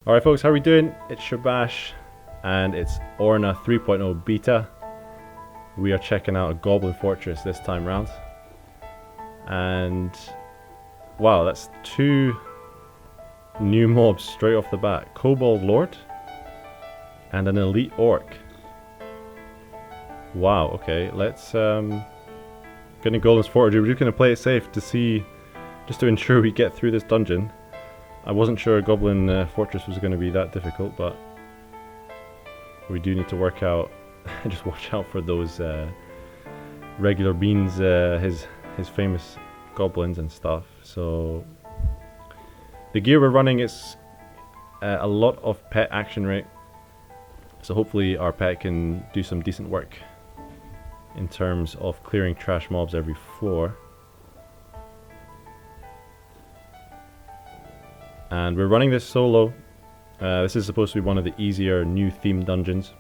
Alright folks, how are we doing? It's Shabash and it's Orna 3.0 Beta. We are checking out a Goblin Fortress this time round. And wow, that's two new mobs straight off the bat. Kobold Lord and an Elite Orc. Wow, okay, let's get in Goblin Fortress. We're just going to play it safe to see, just to ensure we get through this dungeon. I wasn't sure Goblin Fortress was going to be that difficult, but we do need to work out, just watch out for those regular beans, his famous goblins and stuff. So the gear we're running is a lot of pet action rate, so hopefully our pet can do some decent work in terms of clearing trash mobs every floor. And we're running this solo. This is supposed to be one of the easier new themed dungeons.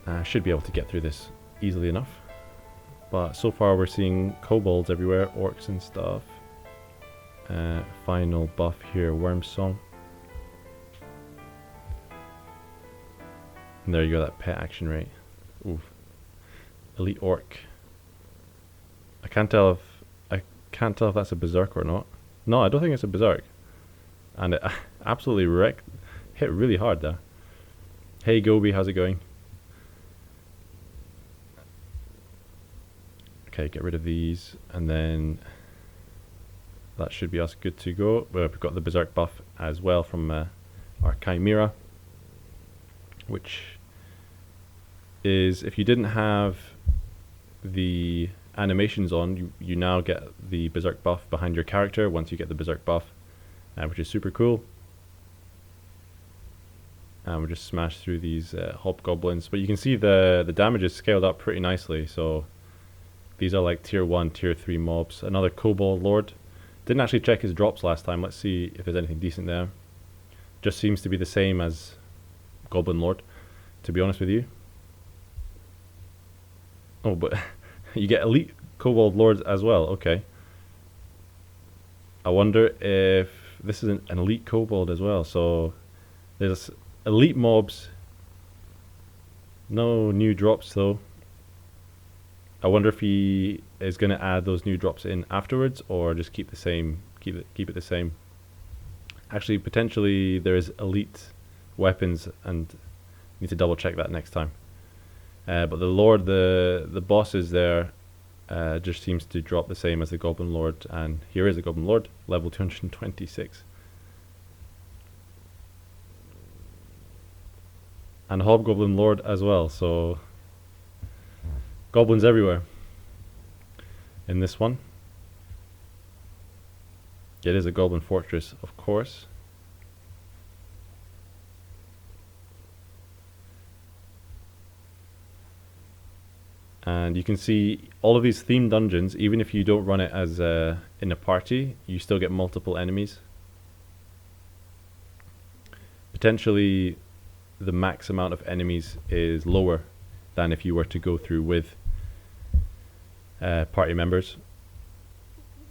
I should be able to get through this easily enough. But so far we're seeing kobolds everywhere, orcs and stuff. Final buff here, Worm Song. And there you go, that pet action rate. Ooh. Elite Orc. I can't tell if that's a berserk or not. No, I don't think it's a berserk. And it absolutely hit really hard there. Hey Gobi, how's it going? Okay, get rid of these, and then that should be us good to go. We've got the berserk buff as well from our Chimera, which is, if you didn't have the animations on, you now get the berserk buff behind your character once you get the berserk buff, which is super cool. And we'll just smash through these hobgoblins, but you can see the damage is scaled up pretty nicely. So these are like tier 1, tier 3 mobs. Another Kobold Lord. Didn't actually check his drops last time. Let's see if there's anything decent there. Just seems to be the same as Goblin Lord, to be honest with you. Oh, but you get Elite Kobold Lords as well, okay. I wonder if this is an Elite Kobold as well. So there's Elite mobs. No new drops though. I wonder if he is going to add those new drops in afterwards, or just keep the same, keep it the same. Actually, potentially there is Elite weapons, and need to double check that next time. But the Lord, the bosses there, just seems to drop the same as the Goblin Lord, and here is a Goblin Lord, level 226. And Hobgoblin Lord as well, so goblins everywhere in this one. It is a Goblin Fortress, of course. And you can see all of these themed dungeons, even if you don't run it as in a party, you still get multiple enemies. Potentially the max amount of enemies is lower than if you were to go through with party members.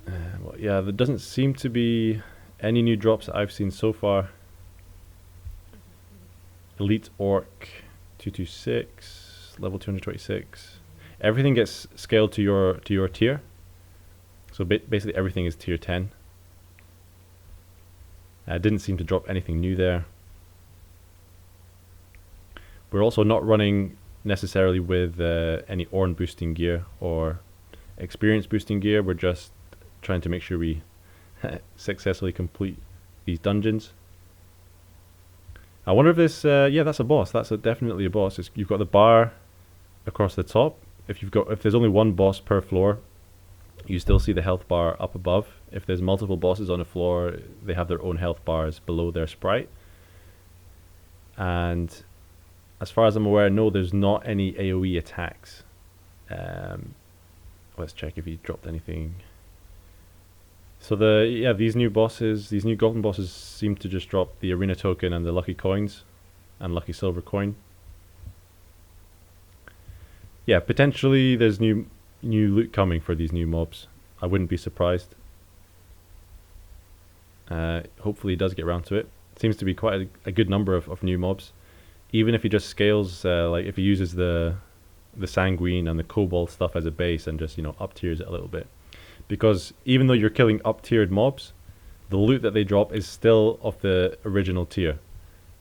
Well, yeah, there doesn't seem to be any new drops that I've seen so far. Elite Orc 226, level 226. Everything gets scaled to your tier. So basically everything is tier 10. Didn't seem to drop anything new there. We're also not running necessarily with any Orn boosting gear or experience boosting gear. We're just trying to make sure we successfully complete these dungeons. I wonder if this, yeah, that's a boss. That's definitely a boss. You've got the bar across the top. If there's only one boss per floor, you still see the health bar up above. If there's multiple bosses on a floor, they have their own health bars below their sprite. And as far as I'm aware, no, there's not any AoE attacks. Let's check if he dropped anything. So these new bosses, these new goblin bosses seem to just drop the arena token and the lucky coins and lucky silver coin. Yeah, potentially there's new loot coming for these new mobs. I wouldn't be surprised. Hopefully he does get around to it. Seems to be quite a good number of new mobs. Even if he just scales, like if he uses the sanguine and the cobalt stuff as a base and just, you know, up tiers it a little bit. Because even though you're killing up tiered mobs, the loot that they drop is still of the original tier.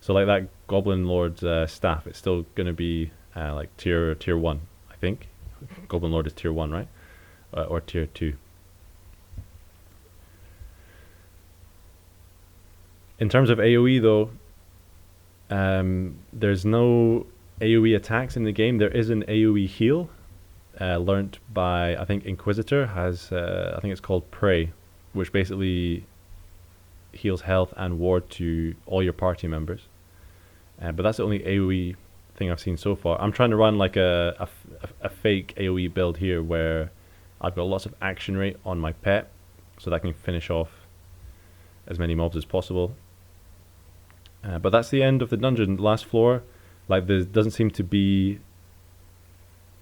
So like that Goblin Lord's staff, it's still going to be like tier 1, I think. Goblin Lord is tier 1, right? Or tier 2. In terms of AoE though, there's no AoE attacks in the game. There is an AoE heal learnt by, I think Inquisitor has, I think it's called Prey, which basically heals health and ward to all your party members. But that's the only AoE thing I've seen so far. I'm trying to run like a fake AoE build here where I've got lots of action rate on my pet so that I can finish off as many mobs as possible. But that's the end of the dungeon. Last floor, like there doesn't seem to be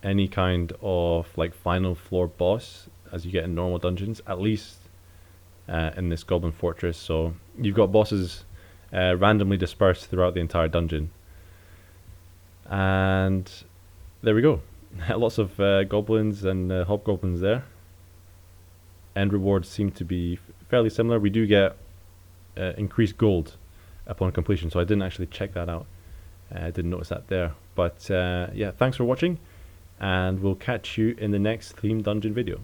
any kind of like final floor boss as you get in normal dungeons, at least in this Goblin Fortress. So you've got bosses randomly dispersed throughout the entire dungeon. And there we go. Lots of goblins and hobgoblins there. End rewards seem to be fairly similar. We do get increased gold upon completion, so I didn't actually check that out. I didn't notice that there. But yeah, thanks for watching, and we'll catch you in the next theme dungeon video.